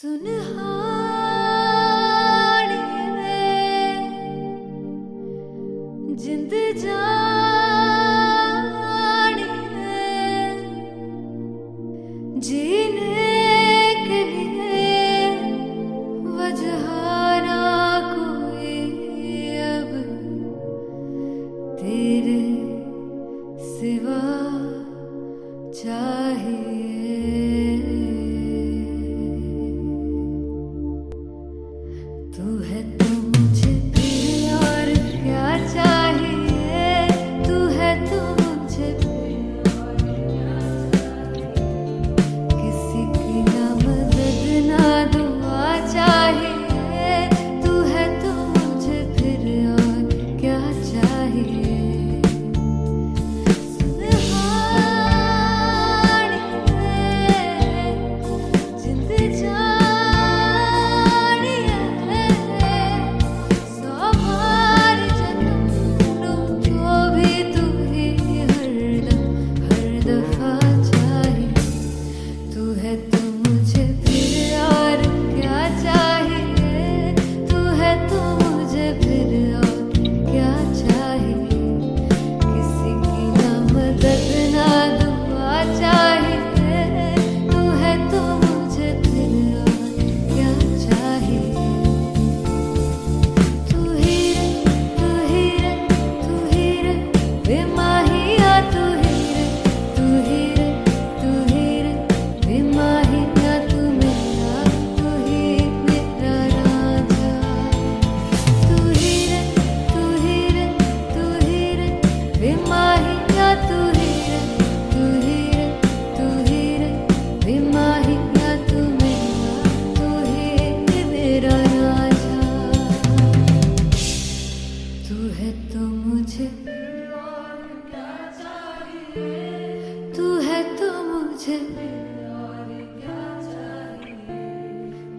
सुनहानिए जिंद जानिए जीने के लिए वजह ना कोई अब तेरे सिवा चाहिए। तू है तो मुझे फिर और क्या चाहिए, तू है तो मुझे फिर और क्या चाहिए। किसी की ना मदद ना दुआ चाहिए, तू है तो मुझे फिर और क्या चाहिए। तू है तो मुझे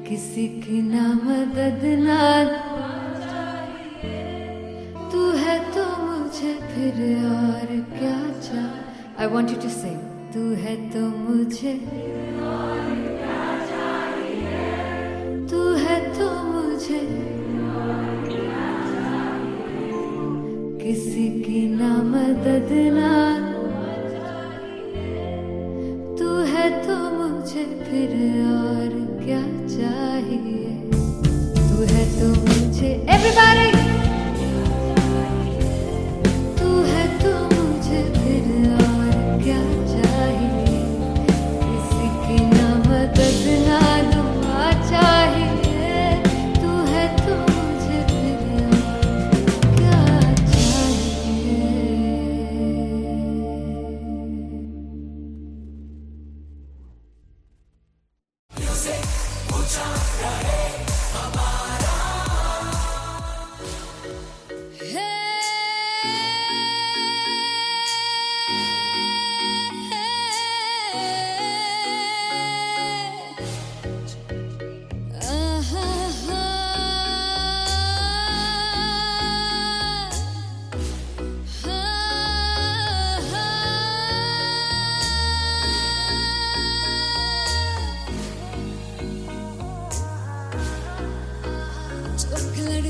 किसी की ना मदद ना तू है तो मुझे फिर और क्या चाहिए। I want you to sing. तू है तो मुझे तू है तो मुझे किसी की ना मदद ना तू है तो मुझे फिर और क्या चाहिए। तू है तो मुझे everybody तू है तो मुझे फिर और क्या चाहिए। किसी की ना मदद ना दुआ चाहिए, तू है तो मुझे फिर और क्या चाहिए।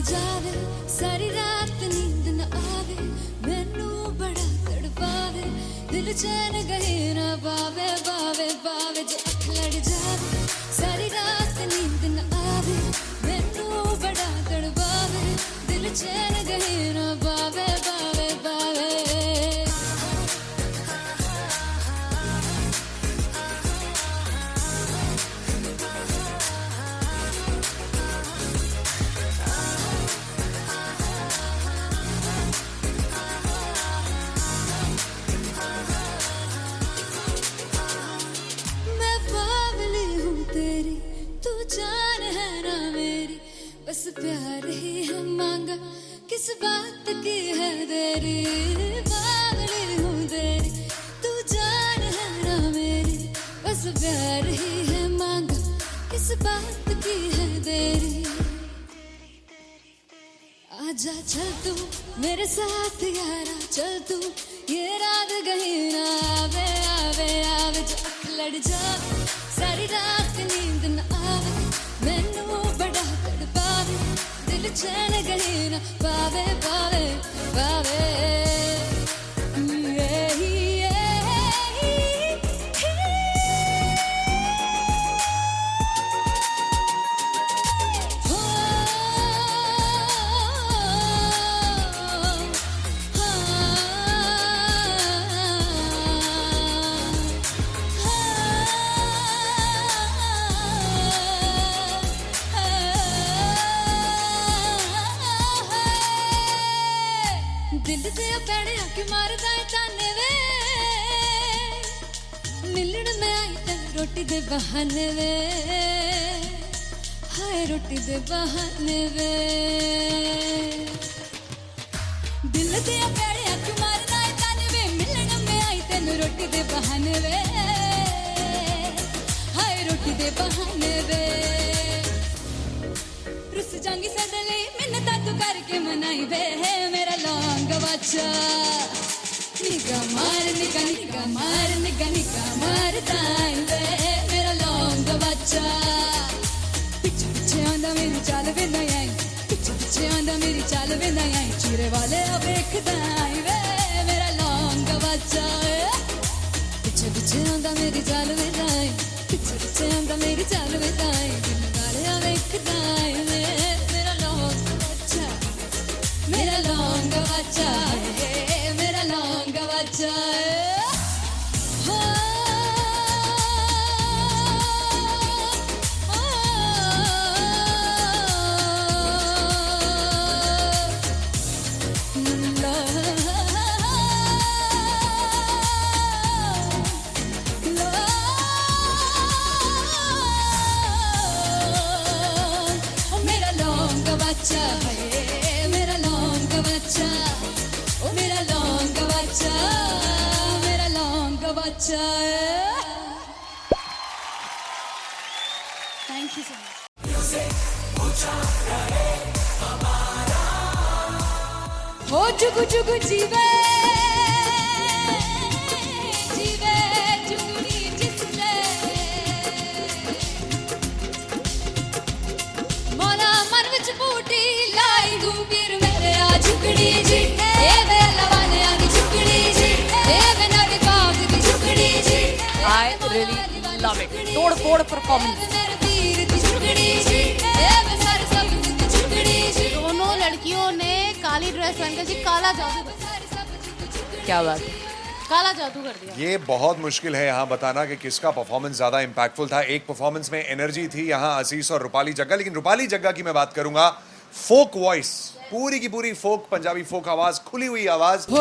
जावे सारी रात नींद न आवे, मैनू बड़ा तड़पावे, दिल चैन गहे ना पावे पावे पावे। जो अख लड़ जावे सारी रात नींद न आवे, मैनू बड़ा तड़पावे, दिल चैन गहे ना पावे पावे पावे। जान है ना मेरी, बस प्यार ही है मांगा, किस बात की है देरी। बावली हूँ तेरी, तू जान है ना मेरी, बस प्यार ही है मांगा, किस बात की है देरी। आजा चल तू मेरे साथ यारा, चल तू ये रात गही ना आवे आवे आवे। जो अख लड़ जावे सारी रात नींद न आवे, दिल ते पैणे आके मारदा है ताने वे मिलन में आई तेन रोटी दे बहाने वे हाय रोटी दे बहाने वे दिल ते पैणे आके मारदा है ताने वे मिलन में आई तेन रोटी दे बहाने वे हाय रोटी दे बहाने वे रुस जांगी सदे ले मिन्नतां तू करके मनाई वे मेरा लौंग वाचा निगा मार दाई वे मेरा लौंग वाचा पिछे पिछे आंदा मेरी चाल वे नहीं आई पिछे पिछे आंदा मेरी चाल वे नहीं आई चूरे वाले वेखदा आई वे मेरा लौंग वाचा पिछे पिछे आंदा मेरी चाल वे नहीं आई पिछे पिछे आंदा मेरी चाल वे नहीं आई दिल वाले वेखदा आई वे मेरा लौंग वाचा मेरा लौंग वाचा मेरा लौंग वाचा मेरा लौंग बच्चा ओ मेरा लौंग बच्चा मेरा लौंग बच्चा थैंक यू सो मच हो जुगु जुगु जीवे जीवे जुगुनी जिसले मोला मन विच बूटी लाई गुबीर मेरे आ झुकड़ी जी ए मेरे लवाने आ की झुकड़ी जी ए बिना के पाग की झुकड़ी जी I really love it. तोड़-फोड़ performance. मेरे वीर की झुकड़ी जी ए मैं सारे सब की झुकड़ी जी दोनों लड़कियों ने काली ड्रेस पहनकर जी काला जादू कर क्या बात है। काला जादू कर दिया। ये बहुत मुश्किल है यहाँ बताना कि किसका परफॉर्मेंस ज्यादा इम्पैक्टफुल था। एक परफॉर्मेंस में एनर्जी थी यहाँ असीस और रूपाली जग्गा, लेकिन रूपाली जग्गा की मैं बात करूंगा फोक वॉइस, पूरी की पूरी फोक, पंजाबी फोक आवाज, खुली हुई आवाज। हो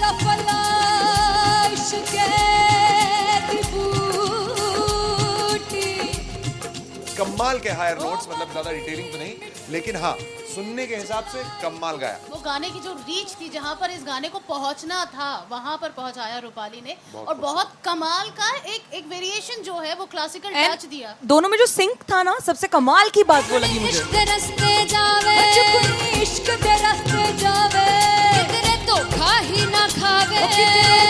लफला इश्क़ की बूटी कमाल के हायर नोट्स, मतलब ज्यादा डिटेलिंग तो नहीं, लेकिन हाँ सुनने के हिसाब से कमाल गाया। वो गाने की जो रीच थी, जहाँ पर इस गाने को पहुँचना था वहाँ पर पहुँचाया रूपाली ने, और बहुत कमाल का एक वेरिएशन जो है वो क्लासिकल टच दिया। दोनों में जो सिंक था ना, सबसे कमाल की बात वो लगी मुझे। इश्क़ दे रस्ते जावे इश्क़ दे रस्ते जावे कितने धोखा ही ना खावे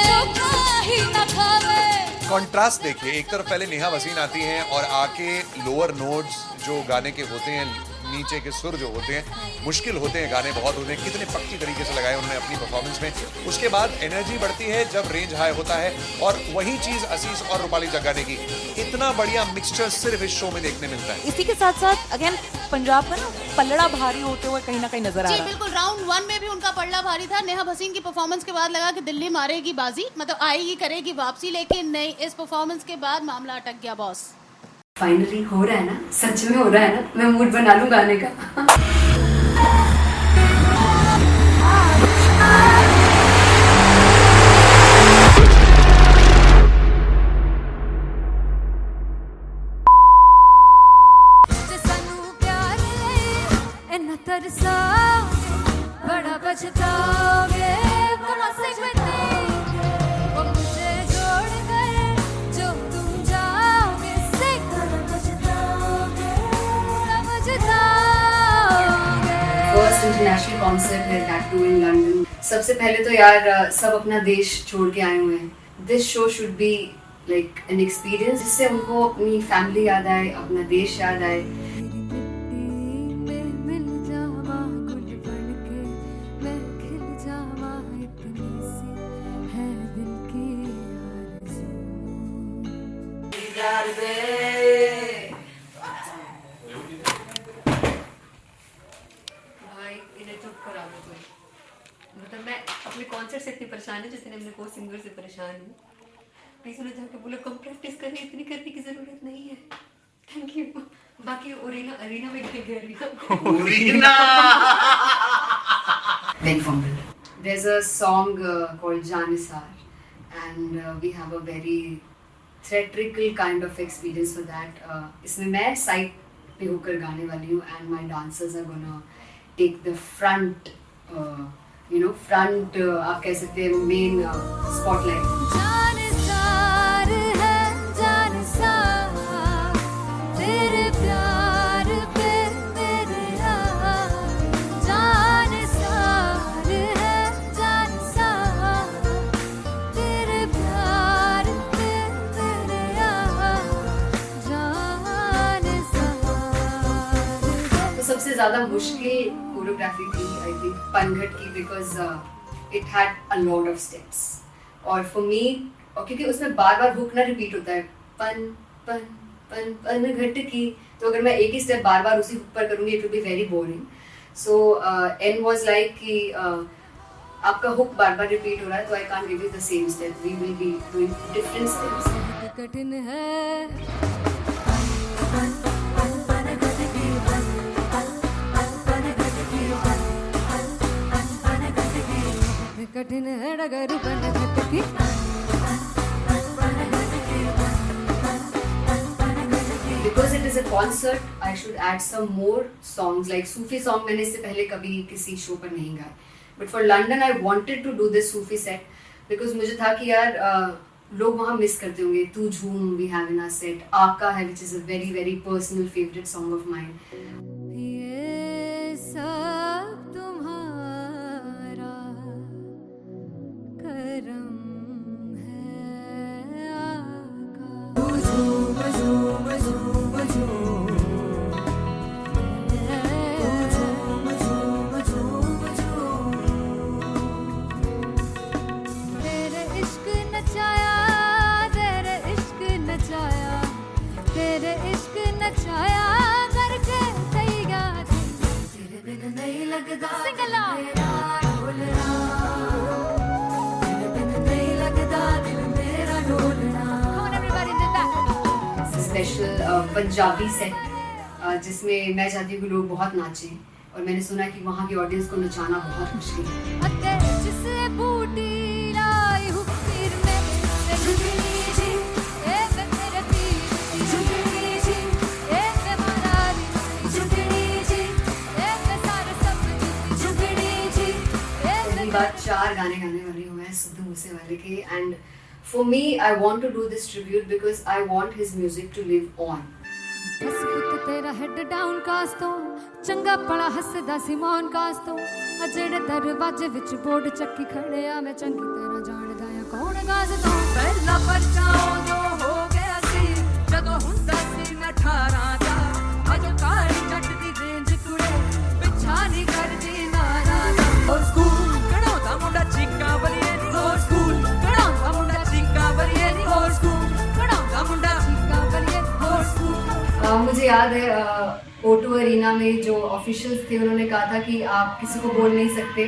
धोखा ही ना खावे। कॉन्ट्रास्ट देखिए, एक तरफ पहले नेहा वसीन आती हैं और आके लोअर नोट्स जो गाने के होते हैं, नीचे के सुर जो होते हैं, मुश्किल होते हैं, गाने बहुत होते हैं, कितने पक्की तरीके से लगाए उन्होंने अपनी परफॉर्मेंस में। उसके बाद एनर्जी बढ़ती है जब रेंज हाई होता है, और वही चीज असीस और रूपाली जग्गा ने की। इतना बढ़िया मिक्सचर सिर्फ इस शो में देखने मिलता है। इसी के साथ साथ अगेन पंजाब का ना पल्लड़ा भारी होते हुए कहीं ना कहीं नजर आ जी रहा है। बिल्कुल, राउंड 1 में भी उनका पल्ला भारी था। नेहा भसीन की परफॉर्मेंस के बाद लगा कि दिल्ली मारेगी बाजी, मतलब आएगी, करेगी वापसी, लेकिन नहीं, इस परफॉर्मेंस के बाद मामला अटक गया बॉस। फाइनली हो रहा है ना, सच में हो रहा है ना, मैं मूड बना लूं गाने का। तरसा बड़ा पछताओगे वो मुझे छोड़ कर जो तुम जाओगे से पछताओगे फर्स्ट इंटरनेशनल कॉन्सर्ट है, दैट टू इन लंदन। सबसे पहले तो यार सब अपना देश छोड़ के आए हुए हैं। This show should be like an experience, जिससे उनको अपनी फैमिली याद आए, अपना देश याद आए। भाई इन्हें चुप करा दो कोई, मतलब मैं अपने कॉन्सर्ट से इतनी परेशान हूँ जितने अपने को सिंगर से परेशान हूँ। प्लीज उन्हें जाके बोलो कम प्रैक्टिस करनी, इतनी करने की जरूरत नहीं है। Thank you. बाकी ओरीना में गए very fumble. There's a song called Janisar, and we have a very theatrical kind of experience for that. इसमें मैं side पे होकर गाने वाली हूँ, and my dancers are gonna take the front, आप कह सकते हैं main spotlight. जानसार है जानसार तेरे प्यार पे मेरे जानसार है जानसार तेरे प्यार पे मेरे जानसार. तो सबसे ज़्यादा मुश्किल कोरियोग्राफी थी आई थिंक पनघट की, because it had a lot of steps. और फॉर मी, और क्योंकि उसमें बार बार हुक ना रिपीट होता है, पन पन पन पनघट की, तो अगर मैं एक ही स्टेप बार बार उसी हुक पर करूँगी it will be very boring. So an was like कि आपका हुक बार बार रिपीट हो रहा है, तो I can't give you the same step, we will be doing different steps. कठिन है कठिन है डगर पनघट की. Because it is a concert, I should add some more songs. Like Sufi song मैंने इससे पहले कभी किसी शो पर नहीं गाए. But for London, I wanted to do this Sufi set because मुझे था कि यार लोग वहाँ मिस करते होंगे. तू झूम we have in our set. आका है which is a very very personal favorite song of mine. ये सब तुम्हारा करम है आका. तेरे इश्क नचाया तेरे इश्क नचाया तेरे इश्क नचाया करके तैयार तेरे बिन नहीं लगता सिंगला तेरे बिन नहीं लगता दिल मेरा ढोलना. Come on everybody did that. Special Punjabi set जिसमें मैं चाहती हूँ कि लोग बहुत नाचें, और मैंने सुना कि वहाँ की ऑडियंस को नचाना बहुत मुश्किल है. अते जिसे बूटी लाई हूँ पीर में झुकनी जी ए वे मेरे पीर झुकनी जी ए वे मरारी झुकनी जी ए वे सारे सब झुकनी जी ए पहली बार 4 गाने गाने वाली हूँ मैं सिद्धू मूसेवाले के, and for me I want to do this tribute because I want his music to live on. बस पुत तेरा हेड डाउन कास तो चंगा पड़ा हसदा सिमोन कास तो अजेड़े दरवाजे विच बोर्ड चक्की खड़े आ मैं चंगी तरह जानदा आ कौन गाज तो पहला बचाओ जो हो गया सी जदों हुंदा सी मैं 18 दा अजो काली जट दी रेंज कुड़े पिछा नहीं करदी नारा दा. और स्कूल कढ़ाउंदा मुंडा चीका बलिए नी और स्कूल कढ़ाउंदा मुंडा चीका बलिए नी और स्कूल कढ़ाउंदा मुंडा चीका बलिए और स्कूल. मुझे याद है O2 अरीना में जो ऑफिशियल्स थे उन्होंने कहा था कि आप किसी को बोल नहीं सकते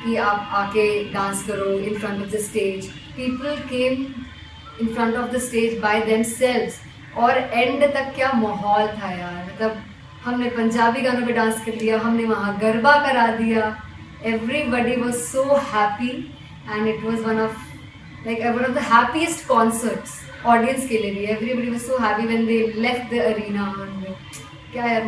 कि आप आके डांस करो in front of the stage. People came in front of the stage by themselves, और एंड तक क्या माहौल था यार. मतलब हमने पंजाबी गानों पे डांस कर लिया, हमने वहाँ गरबा करा दिया. Everybody was so happy and it was one of the happiest concerts audience के लिए भी. Everybody was so happy when they left the arena. क्या यार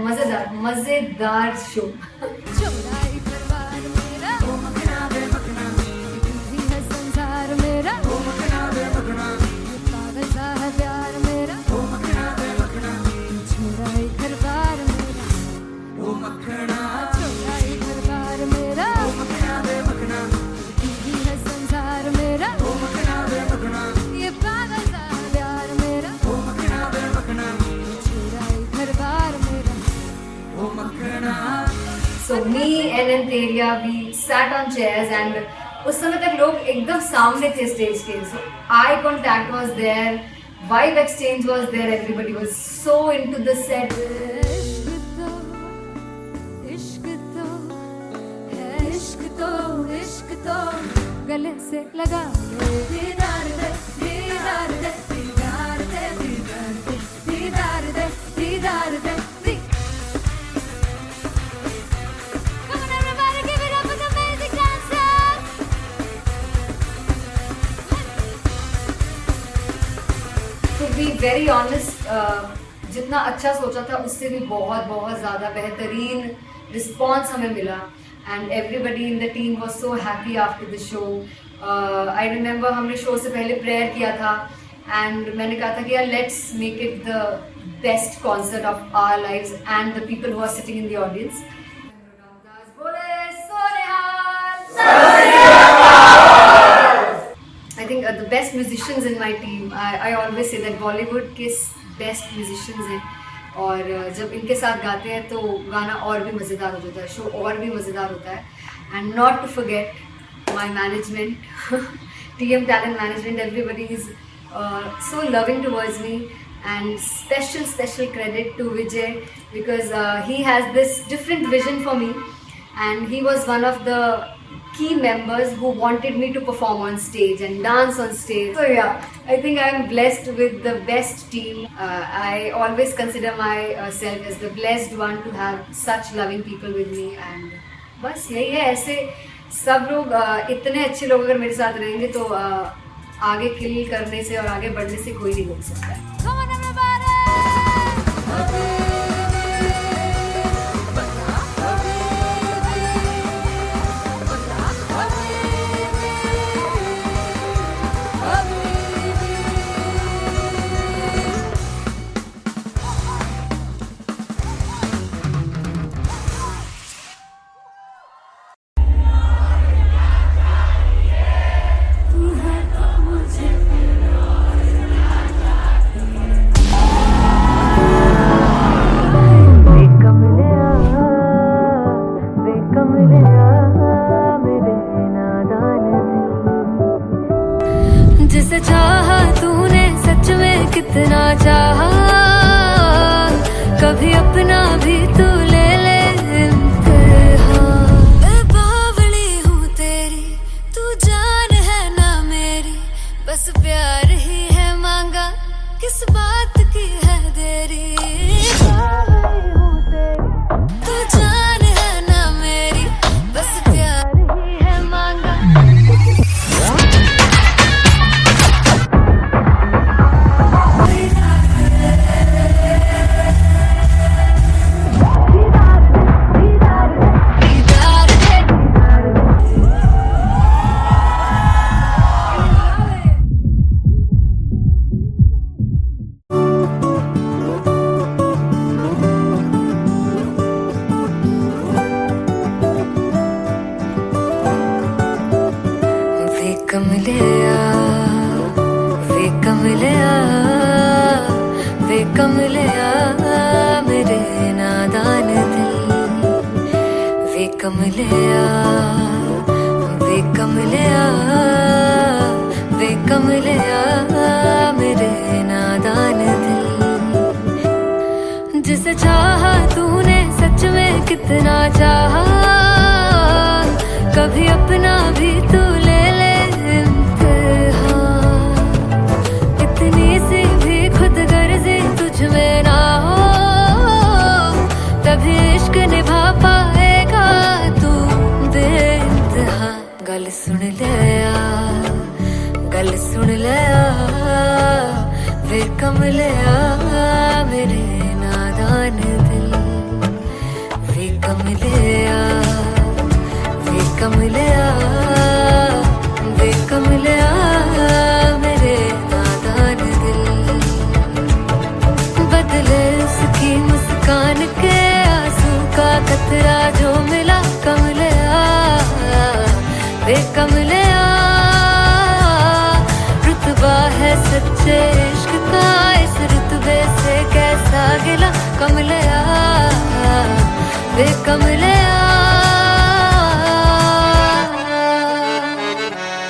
मजेदार शो. चौराई परिवार मेरा ओ मखना बे मखना भी है संसार मेरा ओ मखना बे मखना पागल सा है प्यार मेरा ओ मखना बे मखना चौराई परिवार मेरा ओ मखना चौराई परिवार मेरा ओ मखना बे मखना भी है संसार मेरा ओ मखना बे मखना ये पागल सा है प्यार मेरा ओ मखना बे मखना चौराई परिवार मेरा. So me and Anteria, we sat on chairs and उस समय तक लोग एकदम सामने थे स्टेज के. So eye contact was there, vibe exchange was there, everybody was so into the set. इश्क तो गले से लगा दीदार दे दीदार दे दीदार दे दीदार दे दीदार दे. Come on everybody, give it up for the amazing dance. Very honest, जितना अच्छा सोचा था उससे भी बहुत बहुत ज़्यादा बेहतरीन रिस्पॉन्स हमें मिला and everybody in the team was so happy after the show. I remember हमने शो से पहले प्रेयर किया था एंड मैंने कहा था कि यार let's make it the best concert of our lives and the people who are sitting in the audience. I think the best musicians in my team, I always say that Bollywood के best musicians हैं और जब इनके साथ गाते हैं तो गाना और भी मज़ेदार हो जाता है, शो और भी मज़ेदार होता है. And not to forget my management, TM Talent Management, everybody is so loving towards me and special credit to Vijay because he has this different vision for me and he was one of the key members who wanted me to perform on stage and dance on stage. So yeah, I think I am blessed with the best team. I always consider myself as the blessed one to have such loving people with me and बस यही है. ऐसे सब लोग इतने अच्छे लोग अगर मेरे साथ रहेंगे तो आगे किल करने से और आगे बढ़ने से कोई नहीं रोक सकता है. जिसे चाहा तूने सच में कितना चाहा, कभी अपना भी तू ले ले इम्तिहान. मैं बावली हूँ तेरी, तू जान है ना मेरी, बस प्यार ही है मांगा, किस बात की है देरी. बावली हूँ तेरी, तू जान है ना मेरी, बस प्यार ही है मांगा. वे कमलिया मेरे नादान दिल. वे कमलिया मेरे नादान दिल. जिसे चाहा तूने सच में कितना चाहा, कभी अपना भी तू ले ले इम्तिहान. इतनी सी भी खुद गर्जी तुझ में ना हो, तभी इश्क निभा पाएगा तू बेइंतहा. गल सुन लिया वे कमलिया मेरे नादान दिल. वे कमलिया मेरे नादान दिल. बदले उसकी मुस्कान के आंसू का कतरा जो मिला कमलिया. वे कमलिया रुतबा है सच्चे इश्क का, इस रुतबे से कैसा गिला कमलिया. वे कमलिया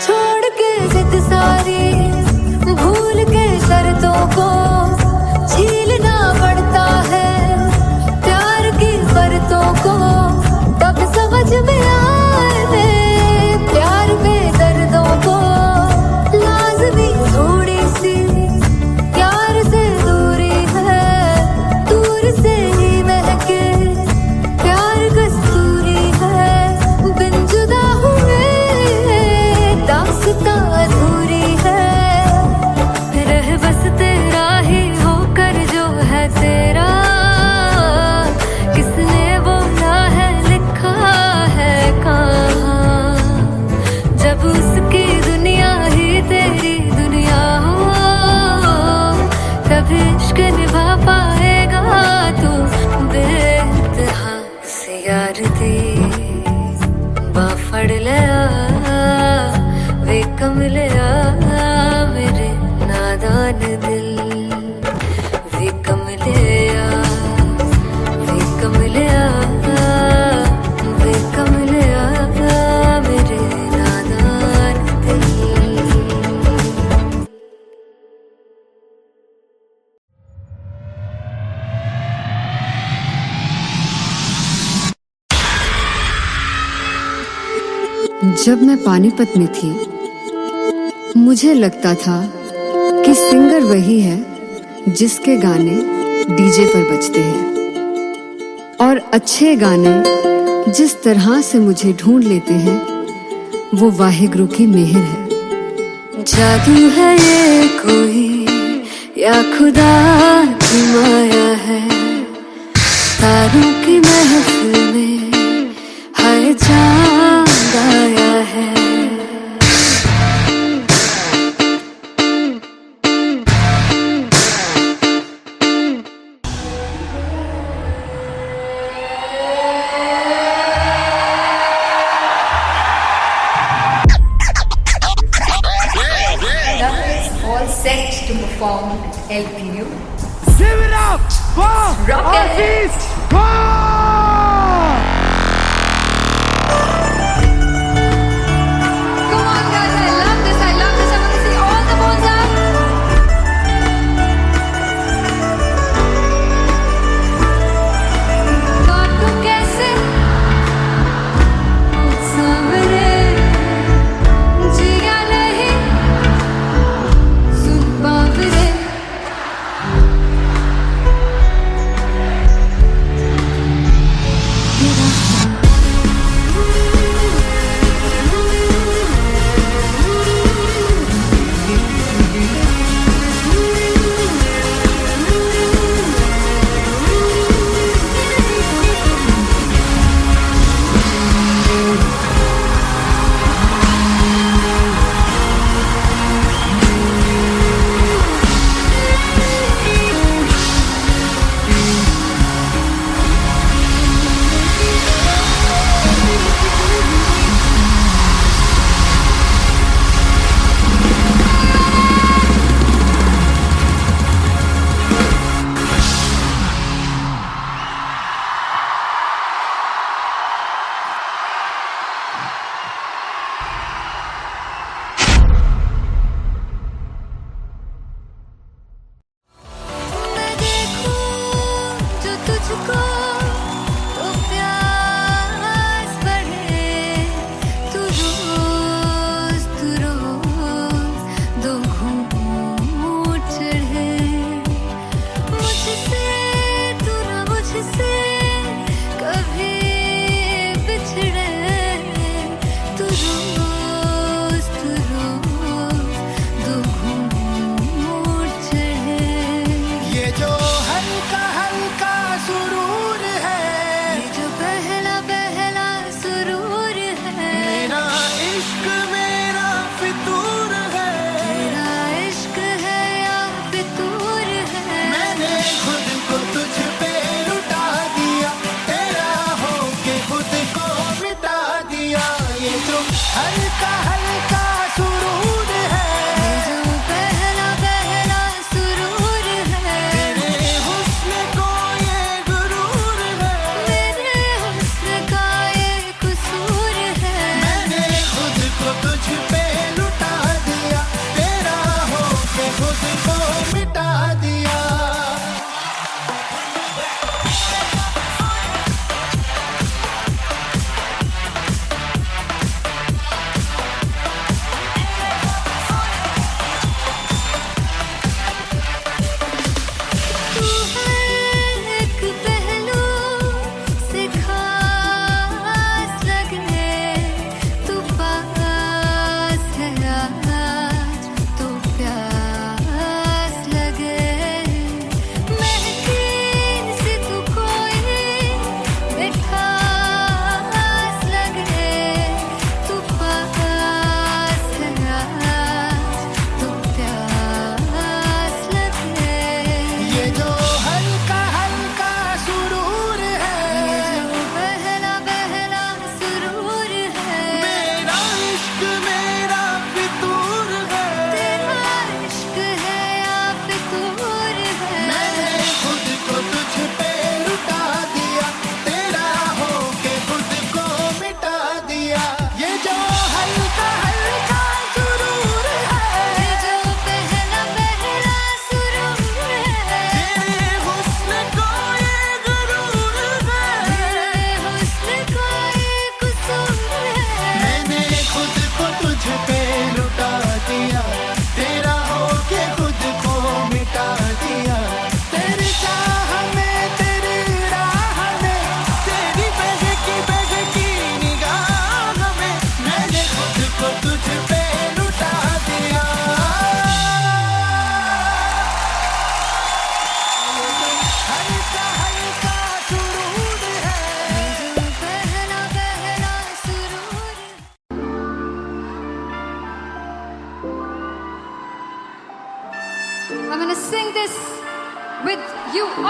छोड़ के जिद सारी, भूल के शर्तों को झीलना पड़ता है. प्यार की शर्तों को तब समझ में आए, प्यार में दर्दों को लाज़मी थोड़ी सी प्यार से दूरी है. दूर से ही महके प्यार का जब मैं पानीपत में थी मुझे लगता था कि सिंगर वही है जिसके गाने डीजे पर बजते हैं, और अच्छे गाने जिस तरह से मुझे ढूंढ लेते हैं वो वाहिगुरु की मेहर है। जादू है ये कोई या खुदा की माया है, तारों की महफिल में हाय चांद आया है। All set to perform LPU. Give it up for Artist Bob! Come on, guys! I love this. I love this. I want to see all the balls up. काटू कैसे सावरे जिया नहीं सुन बावरे।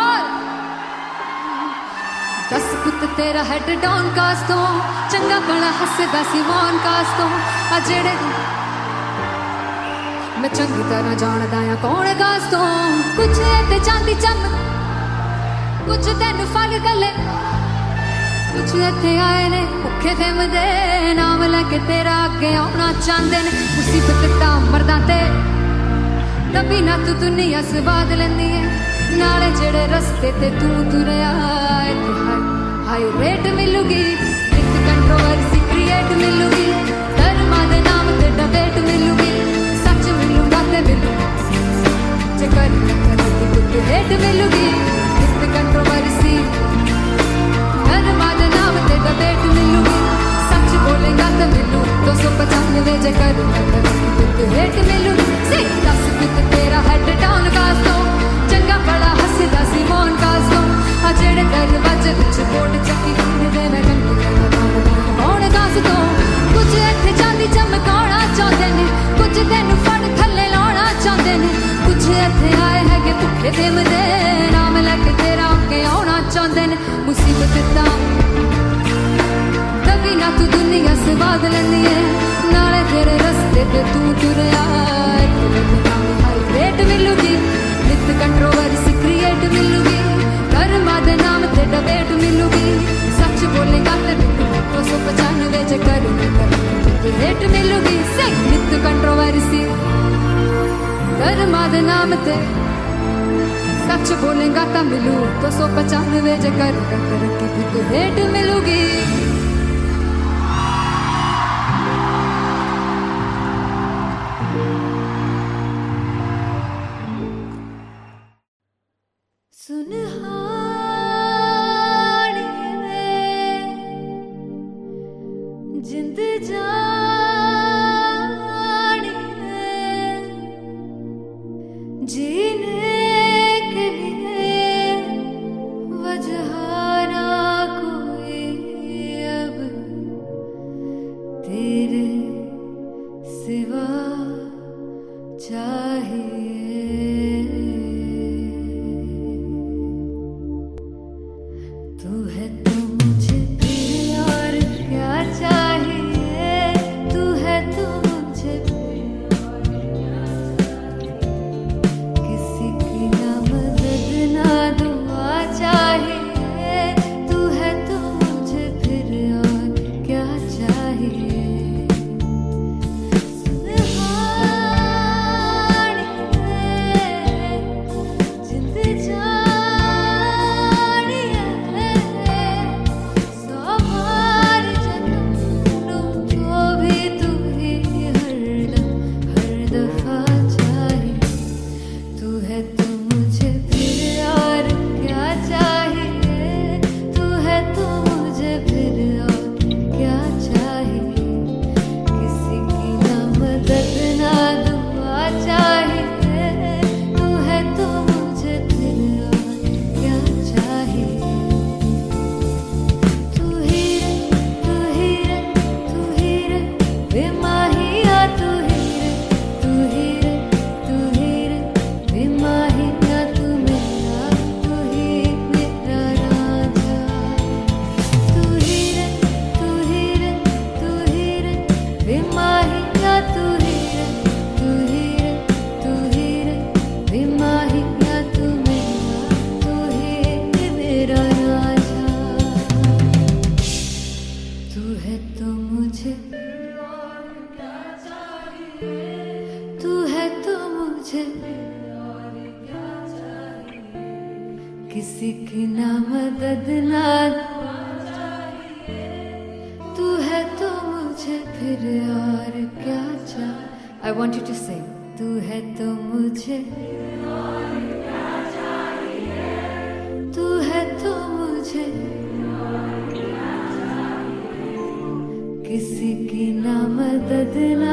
और दस पुत तेरा हेड डाउन कास तो चंगा बड़ा हसदा सी मौन कास तो आ जेड़े मैं चंगी तरह जानदा आ कौन कास तो कुछ ते चांदी चम कुछ तेन फल गले कुछ इत्थे आए ने भुखे फिमदे नाम लैके तेरा अगे आउणा चाहंदे ने मुसीबत ता मरदा ते तभी ना तू दुनिया स्वाद लेंदी है नाले जेड़े रस्ते ते तू तुरया इत्थे हाई रेट मिलूगी इक कंट्रोवर्सी क्रिएट मिलूगी धर्मा दे नाम ते डिबेट मिलूगी सच मिलूगा ते मिलू जे कर कुछ रेट मिलूगी इक कंट्रोवर्सी धर्मा दे नाम ते डिबेट मिलूगी सच बोलेगा तो मिलू 295 जे कर कुछ रेट मिलूगी से 10 कुछ तेरा हेड डाउन कास तो चंगा बड़ा हसदा सी मौन कास तो आ जेड़े दरवाजे विच बोर्ड चक्की दे मैं कौन कास तो कुछ इत्थे चांदी चमकाउणा चाहंदे ने कुछ तैनू फड़ थल्ले लाउणा चाहंदे ने कुछ इत्थे आए हैगे भुखे फिमदे नाम लैके तेरा अगे आउणा चाहंदे ने मुसीबत ता तभी ना तू दुनिया स्वाद लैंदी है नाले तेरे रस्ते ते तू तुरया रेट मिलूगी नित कंट्रोवर्सी क्रिएट मिलूगी धर्मा दे नाम ते डिबेट मिलूगी सच बोलेगा ते मिलू 295 जे कर रेट मिलूगी से नित कंट्रोवर्सी धर्मा दे नाम ते सच बोलेगा ता मिलू 295 जे कर रेट मिलूगी जिंद जानी है जीने के लिए वजह ना कोई अब तेरे सिवा चाहिए तू है तो मुझे फिर और क्या चाहिए तू है तो मुझे किसी की ना मदद ना दुआ चाहिए तू है तो मुझे फिर और क्या चाहिए सुनहानी है जिंद जानी है सौ बार जन्म लूं तो भी तू ही हरदम हर दफा चाहिए तू है तो मुझे फिर और क्या चाहिए तू है तो मुझे फिर और क्या चाहिए किसी की ना मदद ना दुआ चाहिए तू है तो मुझे फिर और क्या चाहिए तू ही रे तू ही रे तू ही रे बेमाहिया तू ही रे तू ही रे तू ही रे बेमाहिया तू मेरा राजा तू ही रे तू ही रे तू ही रे बेमाहिया तू ही रे तू ही रे तू ही रे बेमाहिया तू मेरा राजा तू है तो मुझे तू है तो मुझे किसी की ना मदद ना तू है तो मुझे फिर और क्या चाहिए I want you to sing तू है तो मुझे तू है तो मुझे किसी की ना मदद ना